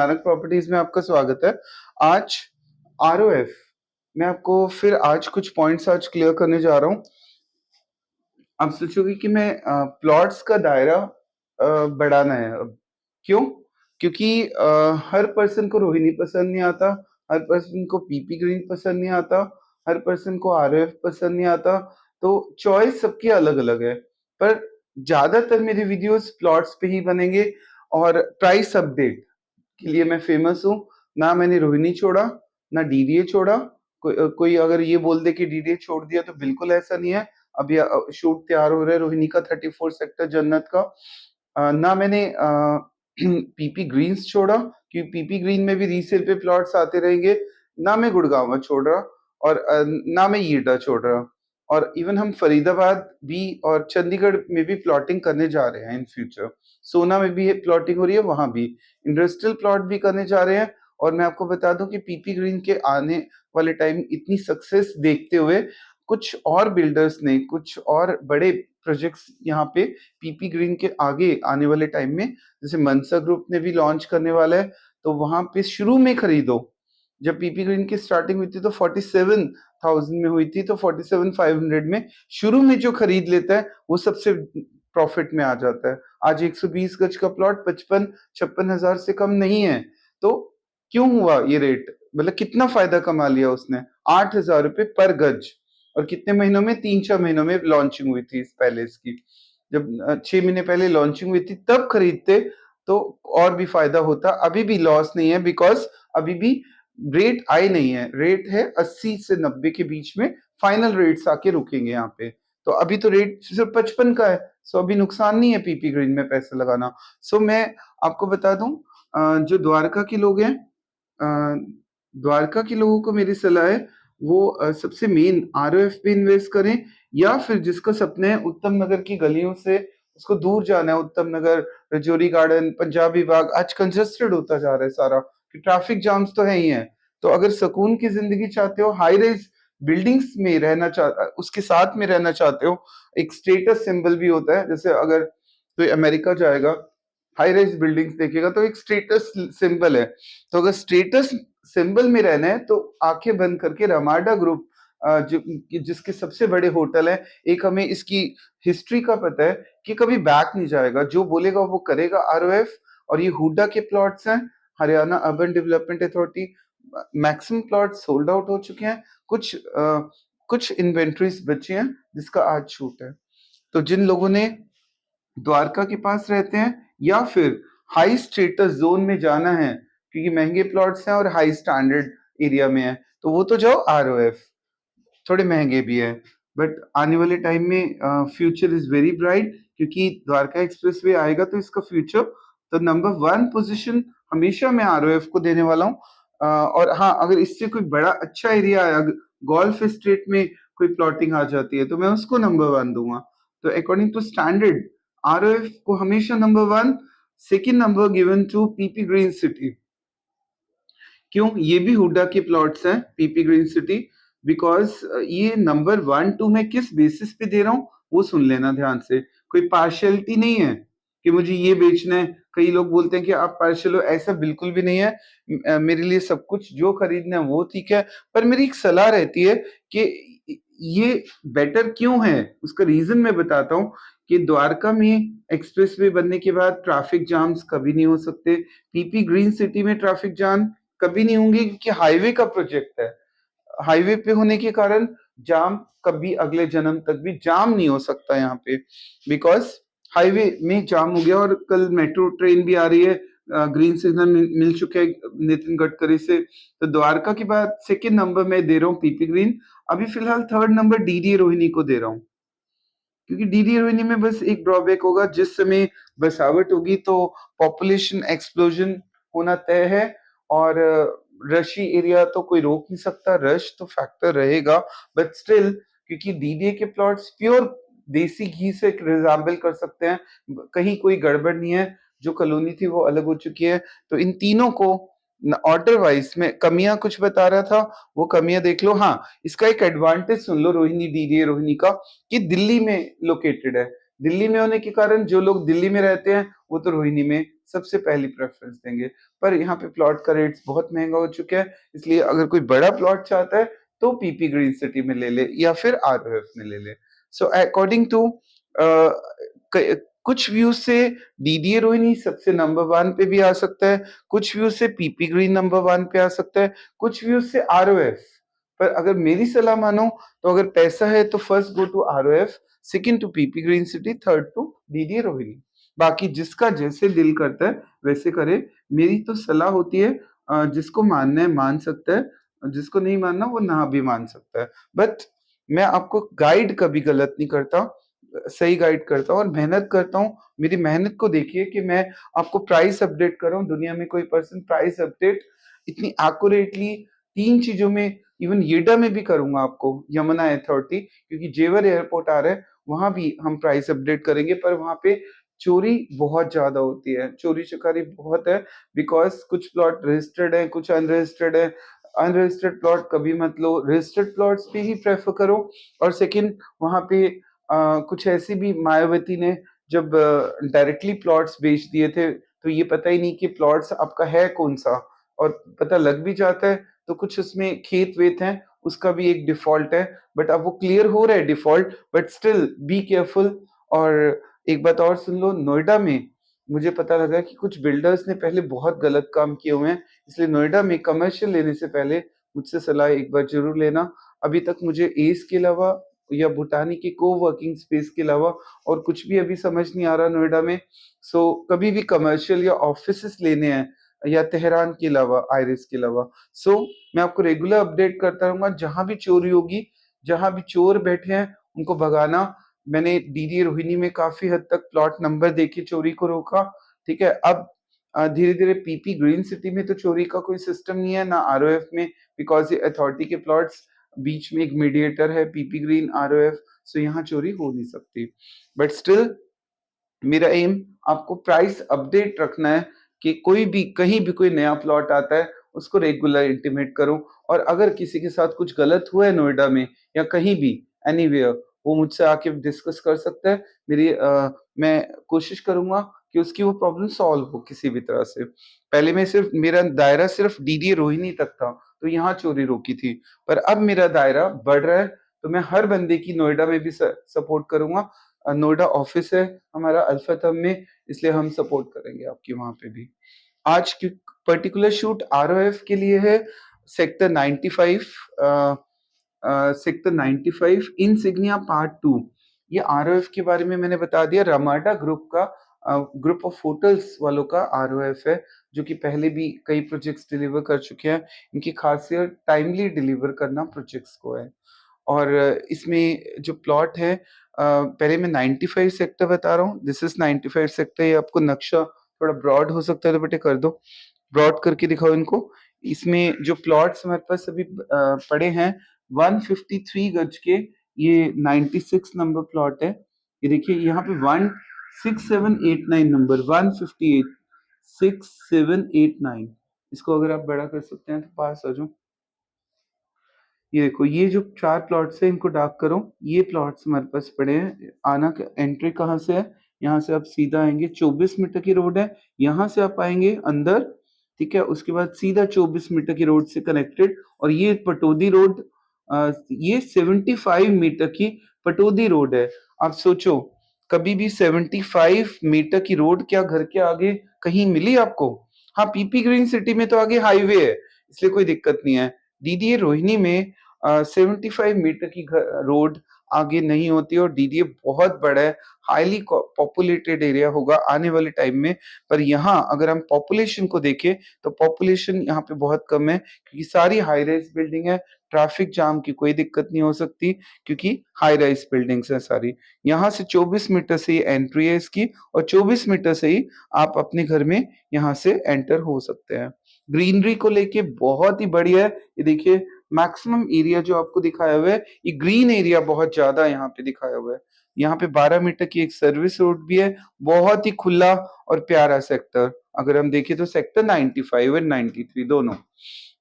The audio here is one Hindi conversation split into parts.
नानक प्रॉपर्टीज में आपका स्वागत है। आज आरओएफ मैं आपको फिर आज कुछ पॉइंट्स आज क्लियर करने जा रहा हूँ। आप सोचोगे कि मैं प्लॉट्स का दायरा बढ़ाना है अब। क्यों? क्योंकि हर पर्सन को रोहिणी पसंद नहीं आता, हर पर्सन को पीपी ग्रीन पसंद नहीं आता, हर पर्सन को आरओएफ पसंद नहीं आता। तो चॉइस सबकी अलग अलग है, पर ज्यादातर मेरे वीडियोस प्लॉट्स पे ही बनेंगे। और प्राइस अपडेट के लिए मैं फेमस हूँ। ना मैंने रोहिणी छोड़ा, ना डीडीए छोड़ा। कोई अगर ये बोल दे कि डीडीए छोड़ दिया तो बिल्कुल ऐसा नहीं है। अभी शूट तैयार हो रहा है रोहिणी का 34 सेक्टर जन्नत का। ना मैंने पीपी ग्रीन्स छोड़ा, क्योंकि पीपी ग्रीन में भी रीसेल पे प्लॉट्स आते रहेंगे। ना मैं गुड़गांव छोड़ रहा, और ना मैं ईटा छोड़ रहा। और इवन हम फरीदाबाद भी और चंडीगढ़ में भी प्लॉटिंग करने जा रहे हैं इन फ्यूचर। सोना में भी प्लॉटिंग हो रही है, वहां भी इंडस्ट्रियल प्लॉट भी करने जा रहे हैं। और मैं आपको बता दूं कि पीपी ग्रीन के आने वाले टाइम इतनी सक्सेस देखते हुए कुछ और बिल्डर्स ने कुछ और बड़े प्रोजेक्ट्स यहाँ पे पीपी ग्रीन के आगे आने वाले टाइम में, जैसे मनसा ग्रुप ने भी लॉन्च करने वाला है। तो वहां पे शुरू में खरीदो। जब पीपी ग्रीन की स्टार्टिंग हुई थी तो 47,000 में हुई थी, तो 47,500 में शुरू में जो खरीद लेता है वो सबसे प्रॉफिट में आ जाता है। आज 120 गज का प्लॉट 55-56 हजार से कम नहीं है। तो क्यों हुआ ये रेट? मतलब कितना फायदा कमा लिया उसने? 8,000 रुपए पर गज। और कितने महीनों में? 3-4 महीनों में लॉन्चिंग हुई थी इस पैलेस की। जब 6 महीने पहले लॉन्चिंग हुई थी तब खरीदते तो और भी फायदा होता। अभी भी लॉस नहीं है, बिकॉज अभी भी रेट आए नहीं है। रेट है 80 से 90 के बीच में, फाइनल रेट्स आके रुकेंगे यहाँ पे। तो अभी तो रेट सिर्फ 55 का है। सो अभी नुकसान नहीं है पीपी ग्रीन में पैसा लगाना। सो मैं आपको बता दूं, जो द्वारका के लोग हैं, द्वारका के लोगों को मेरी सलाह है वो सबसे मेन आरओएफ पे इन्वेस्ट करें। या फिर जिसका सपना है उत्तम नगर की गलियों से उसको दूर जाना है, उत्तम नगर, रजौरी गार्डन, पंजाबी बाग, आज कंजस्टेड होता जा रहा है सारा, कि ट्रैफिक जाम्स तो है ही है। तो अगर सुकून की जिंदगी चाहते हो, हाई राइज बिल्डिंग्स में रहना उसके साथ में रहना चाहते हो, एक स्टेटस सिंबल भी होता है। जैसे अगर कोई अमेरिका जाएगा, हाई राइज बिल्डिंग्स देखेगा तो एक स्टेटस सिंबल है। तो अगर स्टेटस सिंबल में रहना है तो आंखें बंद करके रमाडा ग्रुप, जिसके सबसे बड़े होटल है, एक हमें इसकी हिस्ट्री का पता है कि कभी बैक नहीं जाएगा, जो बोलेगा वो करेगा आरओएफ। और ये हुडा के प्लॉट्स हैं, Haryana urban development authority. Maximum plot sold out हो चुके हैं। कुछ इन्वेंट्रीज बची हैं जिसका आज छूट है। तो जिन लोगों ने द्वारका के पास रहते हैं या फिर हाई स्टेटस जोन में जाना है, क्योंकि महंगे प्लॉट्स हैं और हाई स्टैंडर्ड एरिया में है, तो वो तो जाओ आरओएफ। थोड़े महंगे भी है, बट आने वाले टाइम में फ्यूचर इज वेरी ब्राइट, क्योंकि द्वारका एक्सप्रेसवे आएगा तो इसका फ्यूचर, तो नंबर 1 पोजीशन हमेशा मैं आरओएफ को देने वाला हूँ। और हाँ, अगर इससे कोई बड़ा अच्छा एरिया है, गोल्फ स्टेट में कोई प्लॉटिंग आ जाती है, तो मैं उसको नंबर 1 दूंगा। तो अकॉर्डिंग टू स्टैंडर्ड आरओएफ को हमेशा number 1, second number given to PP green city. क्यों? ये भी हुडा के प्लॉट्स हैं, पीपी ग्रीन सिटी। बिकॉज ये नंबर 1-2 मैं किस बेसिस पे दे रहा हूँ वो सुन लेना ध्यान से। कोई पार्शियलिटी नहीं है कि मुझे ये बेचना है। कई लोग बोलते हैं कि आप पार्शियल हो, ऐसा बिल्कुल भी नहीं है। मेरे लिए सब कुछ जो खरीदना है वो ठीक है, पर मेरी एक सलाह रहती है कि ये बेटर क्यों है, उसका रीजन मैं बताता हूँ। कि द्वारका में एक्सप्रेसवे बनने के बाद ट्रैफिक जाम्स कभी नहीं हो सकते। पीपी ग्रीन सिटी में ट्रैफिक जाम कभी नहीं होंगी, क्योंकि हाईवे का प्रोजेक्ट है। हाईवे पे होने के कारण जाम कभी अगले जन्म तक भी जाम नहीं हो सकता यहाँ पे, बिकॉज हाईवे में जाम हो गया। और कल मेट्रो ट्रेन भी आ रही है, ग्रीन सिग्नल मिल चुके हैं नितिन गडकरी से। तो द्वारका के बाद सेकेंड नंबर में दे रहा हूँ पीपी ग्रीन। अभी फिलहाल थर्ड नंबर डीडी रोहिणी को दे रहा हूँ, क्योंकि डीडी रोहिणी में बस एक ड्रॉबैक होगा, जिस समय बसावट होगी तो पॉपुलेशन एक्सप्लोजन होना तय है। और रशी एरिया तो कोई रोक नहीं सकता, रश तो फैक्टर रहेगा। बट स्टिल, क्योंकि डीडीए के प्लॉट्स प्योर देसी घी से रिजेंबल कर सकते हैं, कहीं कोई गड़बड़ नहीं है। जो कॉलोनी थी वो अलग हो चुकी है। तो इन तीनों को ऑर्डर वाइज में कमियां कुछ बता रहा था, वो कमियां देख लो। हाँ, इसका एक एडवांटेज सुन लो रोहिणी, डीडीए रोहिणी का, कि दिल्ली में लोकेटेड है। दिल्ली में होने के कारण जो लोग दिल्ली में रहते हैं वो तो रोहिणी में सबसे पहली प्रेफरेंस देंगे। पर यहाँ पे प्लॉट का रेट्स बहुत महंगा हो चुका है, इसलिए अगर कोई बड़ा प्लॉट चाहता है तो पीपी ग्रीन सिटी में ले ले या फिर आरओएफ में ले ले। सो अकॉर्डिंग टू कुछ व्यूज से डीडीए रोहिणी सबसे नंबर वन पे भी आ सकता है, कुछ व्यूज से पीपी ग्रीन नंबर वन पे आ सकता है, कुछ व्यूज से आरओएफ। पर अगर मेरी सलाह मानो तो अगर पैसा है तो first go to ROF, second to PP green city, third to DDA Rohini. बाकी जिसका जैसे दिल करता है वैसे करे। मेरी तो सलाह होती है जिसको मानना है मान सकता है, जिसको नहीं मानना वो ना भी मान सकता है। बट मैं आपको गाइड कभी गलत नहीं करता, सही गाइड करता हूँ और मेहनत करता हूँ। मेरी मेहनत को देखिए कि मैं आपको प्राइस अपडेट कर रहा हूँ। दुनिया में कोई पर्सन प्राइस अपडेट इतनी एक्यूरेटली 3 चीजों में, इवन येडा में भी करूंगा आपको, यमुना अथॉरिटी, क्योंकि जेवर एयरपोर्ट आ रहा है वहां भी हम प्राइस अपडेट करेंगे। पर वहां पे चोरी बहुत ज्यादा होती है, चोरी चकारी बहुत है, बिकॉज कुछ प्लॉट रजिस्टर्ड है, कुछ अनरजिस्टर्ड है। अनरजिस्टर्ड प्लॉट कभी मत लो, रजिस्टर्ड प्लॉट्स पे ही प्रेफर करो। और सेकंड, वहां पे कुछ ऐसी भी मायावती ने जब डायरेक्टली प्लॉट्स बेच दिए थे तो ये पता ही नहीं कि प्लॉट्स आपका है कौन सा, और पता लग भी जाता है तो कुछ उसमें खेत वेत हैं, उसका भी एक डिफॉल्ट है। बट अब वो क्लियर हो रहा है default, but still be careful. और एक बात और सुन लो, नोएडा में मुझे पता लगा कि कुछ बिल्डर्स ने पहले बहुत गलत काम किए हुए हैं, इसलिए नोएडा में कमर्शियल लेने से पहले मुझसे सलाह एक बार जरूर लेना। अभी तक मुझे एस के अलावा या भूटानी के को वर्किंग स्पेस के अलावा और कुछ भी अभी समझ नहीं आ रहा नोएडा में। सो कभी भी कमर्शियल या ऑफिसेस लेने हैं या तेहरान के अलावा, आइरिस के अलावा, सो मैं आपको रेगुलर अपडेट करता रहूंगा। जहां भी चोरी होगी, जहां भी चोर बैठे हैं उनको भगाना। मैंने डीडी रोहिणी में काफी हद तक प्लॉट नंबर देके चोरी को रोका। ठीक है, अब धीरे धीरे पीपी ग्रीन सिटी में तो चोरी का कोई सिस्टम नहीं है ना आरओएफ में, बिकॉज ये अथॉरिटी के प्लॉट्स, बीच में एक मीडिएटर है पीपी ग्रीन आरओएफ, सो यहाँ चोरी हो नहीं सकती। बट स्टिल मेरा एम आपको प्राइस अपडेट रखना है कि कोई भी कहीं भी कोई नया प्लॉट आता है उसको रेगुलर इंटीमेट करो। और अगर किसी के साथ कुछ गलत हुआ है नोएडा में या कहीं भी एनीवेयर, वो मुझसे आके डिस्कस कर सकता है। मैं कोशिश करूंगा कि उसकी वो प्रॉब्लम सॉल्व हो किसी भी तरह से। पहले मैं सिर्फ, मेरा दायरा सिर्फ डीडी रोहिणी तक था तो यहाँ चोरी रोकी थी, पर अब मेरा दायरा बढ़ रहा है तो मैं हर बंदे की नोएडा में भी सपोर्ट करूंगा। नोएडा ऑफिस है हमारा अल्फातम में, इसलिए हम सपोर्ट करेंगे आपकी वहां पे भी। आज की पर्टिकुलर शूट आरओएफ के लिए है सेक्टर 95, सेक्टर 95 इंसिग्निया पार्ट 2। ये आरओएफ के बारे में मैंने बता दिया। रमाडा ग्रुप का, ग्रुप ऑफ होटल्स वालों का आरओएफ है, जो कि पहले भी कई प्रोजेक्ट्स डिलीवर कर चुके हैं। इनकी खासियत टाइमली डिलीवर करना प्रोजेक्ट्स को है। और इसमें जो प्लॉट है, पहले मैं 95 सेक्टर बता रहा हूँ। This is 95 sector. ये आपको नक्शा थोड़ा ब्रॉड हो सकता है तो बेटे कर दो, ब्रॉड करके दिखाओ इनको। इसमें जो प्लॉट्स हमारे पास अभी पड़े हैं 153 गज के, ये 96 नंबर प्लॉट है। ये देखिए यहाँ पे 16789 नंबर, 158 6789। इसको अगर आप बड़ा कर सकते हैं तो पास आ जाओ। ये देखो, ये जो 4 प्लॉट्स है इनको डार्क करो। ये प्लॉट्स हमारे पास पड़े हैं। आना एंट्री कहाँ से है, यहाँ से आप सीधा आएंगे, 24 मीटर की रोड है, यहाँ से आप आएंगे अंदर। ठीक है, उसके बाद सीधा 24 मीटर की रोड से कनेक्टेड। और ये पटौदी रोड, ये 75 मीटर की पटौदी रोड है। आप सोचो, कभी भी 75 मीटर की रोड क्या घर के आगे कहीं मिली आपको? हाँ, पीपी ग्रीन सिटी में तो आगे हाईवे है, इसलिए कोई दिक्कत नहीं है। डीडीए रोहिणी में 75 मीटर की रोड आगे नहीं होती, और डीडीए बहुत बड़ा है, हाईली पॉपुलेटेड एरिया होगा आने वाले टाइम में। पर यहाँ अगर हम पॉपुलेशन को देखें तो पॉपुलेशन यहाँ पे बहुत कम है, क्योंकि सारी हाई राइज बिल्डिंग है। ट्रैफिक जाम की कोई दिक्कत नहीं हो सकती, क्योंकि हाई राइज बिल्डिंग्स हैं सारी। यहाँ से 24 मीटर से ही एंट्री है इसकी, और 24 मीटर से ही आप अपने घर में यहाँ से एंटर हो सकते हैं। ग्रीनरी को लेके बहुत ही बढ़िया है। ये देखिए, मैक्सिमम एरिया जो आपको दिखाया हुआ है, ये ग्रीन एरिया बहुत ज्यादा यहाँ पे दिखाया हुआ है। यहाँ पे 12 मीटर की एक सर्विस रोड भी है। बहुत ही खुला और प्यारा सेक्टर। अगर हम देखें तो सेक्टर 95 और 93 दोनों,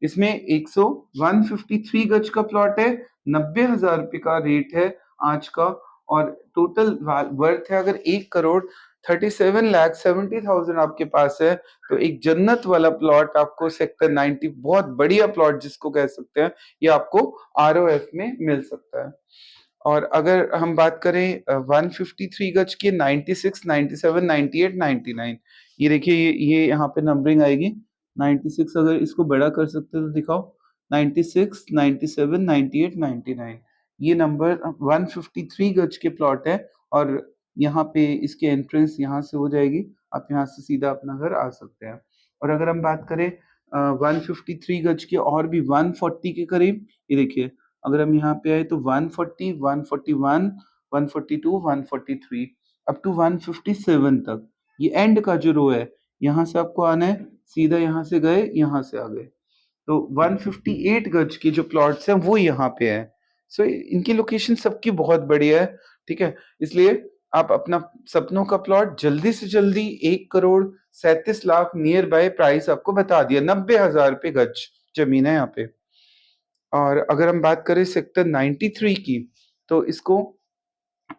इसमें 153 गज का प्लॉट है। 90,000 रुपए का रेट है आज का। और टोटल वर्थ है अगर 1,37,70,000 आपके पास है, तो एक जन्नत वाला प्लॉट आपको सेक्टर 90, बहुत बढ़िया प्लॉट जिसको कह सकते हैं, ये आपको आरओएफ में मिल सकता है। और अगर हम बात करें 153 गज की, 96, 97, 98, 99, ये देखिए ये यहाँ पे नंबरिंग आएगी 96। अगर इसको बड़ा कर सकते हो तो दिखाओ, 96, 97, 98, 99, ये नंबर 153 गज के प्लॉट है। और यहाँ पे इसके एंट्रेंस यहाँ से हो जाएगी, आप यहाँ से सीधा अपना घर आ सकते हैं। और अगर हम बात करें 153 गज के और भी 140 के करीब, ये देखिए अगर हम यहाँ पे आए तो 140, 141, 142, 143 अप टू 157 तक, ये एंड का जो रो है, यहाँ से आपको आना है, सीधा यहाँ से गए, यहाँ से आ गए, तो 158 गज के जो प्लॉट्स हैं वो यहाँ पे है। सो इनकी लोकेशन सबकी बहुत बढ़िया है, ठीक है। इसलिए आप अपना सपनों का प्लॉट जल्दी से जल्दी, 1,37,00,000 नियर बाय प्राइस आपको बता दिया, 90,000 रुपए गज जमीन है यहाँ पे। और अगर हम बात करें सेक्टर 93 की, तो इसको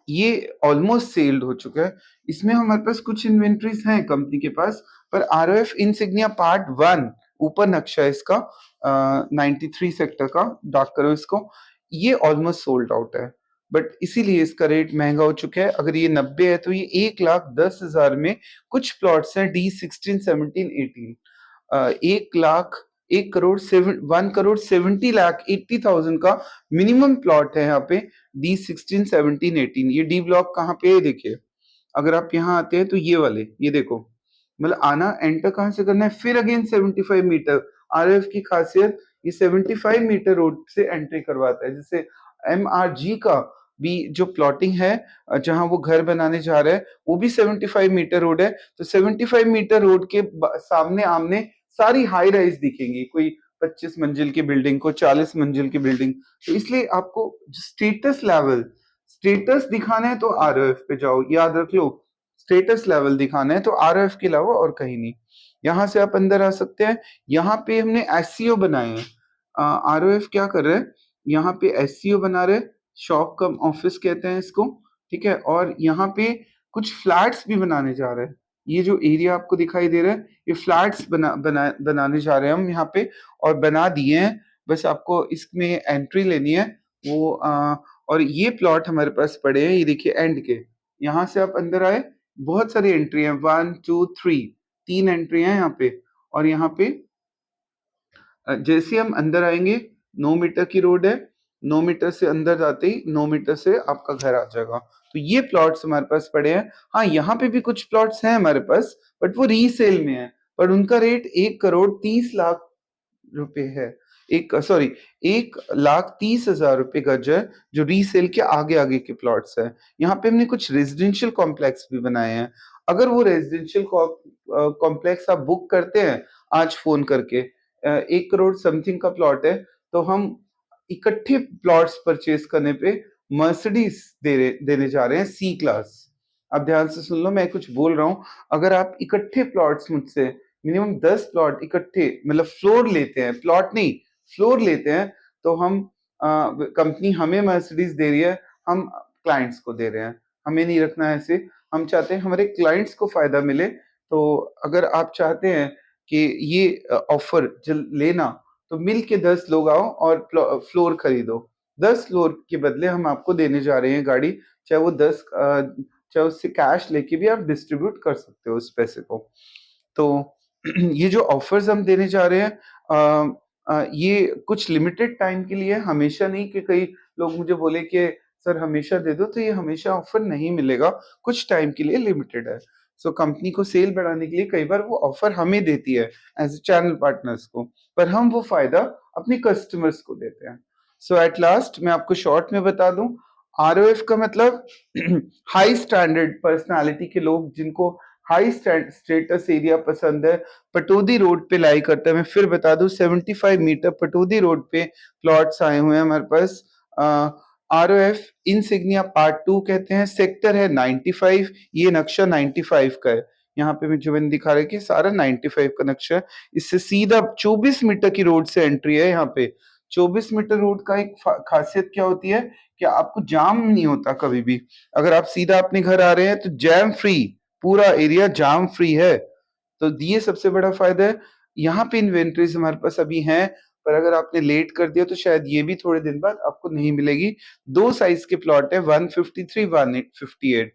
ये ऑलमोस्ट सेल्ड हो चुका है। इसमें हमारे पास कुछ इन्वेंटरीज हैं कंपनी के पास, पर आरओएफ इंसिग्निया पार्ट 1 ऊपर नक्शा है इसका 93 सेक्टर का, डार्क करो इसको, ये ऑलमोस्ट सोल्ड आउट है। बट इसीलिए इसका रेट महंगा हो चुका है। अगर ये 90 है तो ये 1,10,000 में कुछ प्लॉट्स हैं, D16, 17, 18, 1 लाख 1,70,80,000 का मिनिमम प्लॉट है यहाँ पे, D16, 17, 18। ये डी ब्लॉक कहाँ पे है देखिए, अगर आप यहाँ आते हैं तो ये वाले, ये देखो, मतलब आना एंटर कहाँ से करना है, फिर अगेन 75 मीटर। आरएफ की खासियत, ये 75 मीटर रोड से एंट्री करवाता है। जैसे एमआरजी का भी जो प्लॉटिंग है, जहां वो घर बनाने जा रहे हैं, वो भी 75 मीटर रोड है। तो 75 मीटर रोड के सामने आमने सारी हाई राइज दिखेंगी, कोई 25 मंजिल की बिल्डिंग, को 40 मंजिल की बिल्डिंग। तो इसलिए आपको स्टेटस लेवल, स्टेटस दिखाना है तो आरओएफ पे जाओ, याद रख लो, स्टेटस लेवल दिखाना है तो आरओएफ के अलावा और कहीं नहीं। यहाँ से आप अंदर आ सकते हैं। यहाँ पे हमने एससीओ बनाए हैं। आरओएफ क्या कर रहे हैं, यहाँ पे एससीओ बना रहे, शॉप कम ऑफिस कहते हैं इसको, ठीक है। और यहाँ पे कुछ फ्लैट्स भी बनाने जा रहे हैं। ये जो एरिया आपको दिखाई दे रहा है, ये फ्लैट्स बनाने जा रहे हैं हम यहाँ पे, और बना दिए हैं। बस आपको इसमें एंट्री लेनी है। वो और ये प्लॉट हमारे पास पड़े हैं, ये देखिए एंड के, यहाँ से आप अंदर आए, बहुत सारी एंट्री है, 1, 2, 3, 3 एंट्री है यहाँ पे। और यहाँ पे जैसे हम अंदर आएंगे, 9 मीटर की रोड है, 9 मीटर से अंदर जाते ही 9 मीटर से आपका घर आ जाएगा। तो ये प्लॉट्स हमारे पास पड़े हैं। हाँ, यहाँ पे भी कुछ प्लॉट्स हैं हमारे पास, बट वो रीसेल में है, पर उनका रेट 1,30,00,000 रुपए है। 1,30,000 रुपए गज है, जो रीसेल के आगे आगे के प्लॉट्स है। यहाँ पे हमने कुछ रेजिडेंशियल कॉम्प्लेक्स भी बनाए हैं। अगर वो रेजिडेंशियल कॉम्प्लेक्स आप बुक करते हैं आज फोन करके, 1 करोड़ समथिंग का प्लॉट है, तो हम इकट्ठे प्लॉट्स परचेज करने पे मर्सिडीज देने जा रहे हैं सी क्लास। आप ध्यान से सुन लो, मैं कुछ बोल रहा हूँ। अगर आप इकट्ठे प्लॉट्स मुझसे मिनिमम 10 प्लॉट इकट्ठे, मतलब फ्लोर लेते हैं, प्लॉट नहीं फ्लोर लेते हैं, तो हम कंपनी हमें मर्सिडीज दे रही है, हम क्लाइंट्स को दे रहे हैं। हमें नहीं रखना है ऐसे, हम चाहते हैं हमारे क्लाइंट्स को फायदा मिले। तो अगर आप चाहते हैं कि ये ऑफर लेना, तो मिल के 10 लोग आओ और फ्लोर खरीदो। 10 फ्लोर के बदले हम आपको देने जा रहे हैं गाड़ी, चाहे वो 10 चाहे उससे कैश लेके भी आप डिस्ट्रीब्यूट कर सकते हो उस पैसे को। तो ये जो ऑफर्स हम देने जा रहे हैं, ये कुछ लिमिटेड टाइम के लिए, हमेशा नहीं, कि कई लोग मुझे बोले कि सर हमेशा दे दो, तो ये हमेशा ऑफर नहीं मिलेगा, कुछ टाइम के लिए लिमिटेड है। सो कंपनी को सेल बढ़ाने के लिए कई बार वो ऑफर हमें देती है एज ए चैनल पार्टनर्स को, पर हम वो फायदा अपने कस्टमर्स को देते हैं। सो एट लास्ट मैं आपको शॉर्ट में बता दूं, आरओएफ का मतलब हाई स्टैंडर्ड पर्सनालिटी के लोग, जिनको हाई स्टेटस एरिया पसंद है, पटौदी रोड पे लाई करता है। मैं फिर बता दूं, 75 मीटर पटौदी रोड पे प्लॉट्स आए हुए हैं हमारे पास। आरओएफ इंसिग्निया पार्ट 2 कहते हैं, सेक्टर है 95, ये नक्शा 95 का है। यहाँ पे जो मैंने दिखा रहा है कि सारा 95 का नक्शा है। इससे सीधा 24 मीटर की रोड से एंट्री है यहाँ पे। 24 मीटर रोड का एक खासियत क्या होती है कि आपको जाम नहीं होता कभी भी। अगर आप सीधा अपने घर आ रहे हैं तो जैम फ्री, पूरा एरिया जाम फ्री है। तो ये सबसे बड़ा फायदा है। यहाँ पे इन्वेंटरीज हमारे पास अभी हैं, पर अगर आपने लेट कर दिया तो शायद ये भी थोड़े दिन बाद आपको नहीं मिलेगी। 2 साइज़ के प्लॉट है, 153, 158,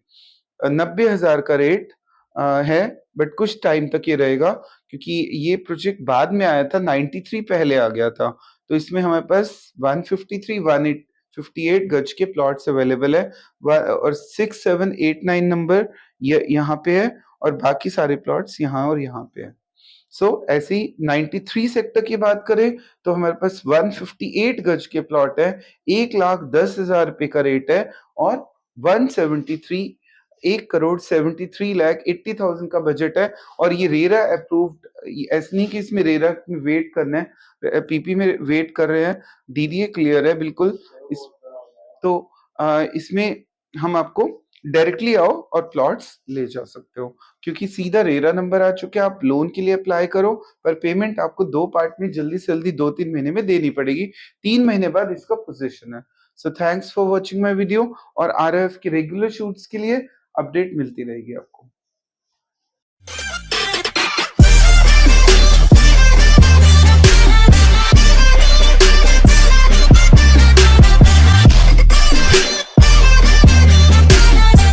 90,000 का रेट है, बट कुछ टाइम तक ये रहेगा क्योंकि ये प्रोजेक्ट बाद में आया था, 93 पहले आ गया था। तो इसमें हमारे पास 153, 158 गज के प्लॉट्स अवेलेबल है और 6, 7, 8, 9 नंबर यहाँ पे है और बाकी सारे प्लॉट्स यहाँ और यहाँ पे है। ऐसे ही 93 सेक्टर की बात करें तो हमारे पास 158 गज के प्लॉट है, 1,10,000 रुपए का रेट है और 173, 1,73,80,000 का बजट है और ये रेरा अप्रूव्ड। ऐसा नहीं कि इसमें रेरा में वेट करना है, पीपी में वेट कर रहे हैं, डीडीए क्लियर है बिल्कुल। इस तो इसमें हम आपको डायरेक्टली आओ और प्लॉट्स ले जा सकते हो क्योंकि सीधा रेरा नंबर आ चुके हैं। आप लोन के लिए अप्लाई करो, पर पेमेंट आपको 2 पार्ट में जल्दी से जल्दी 2-3 महीने में देनी पड़ेगी। 3 महीने बाद इसका पोजीशन है। So thanks for watching my video और आरएफ के रेगुलर शूट्स के लिए अपडेट मिलती रहेगी आपको।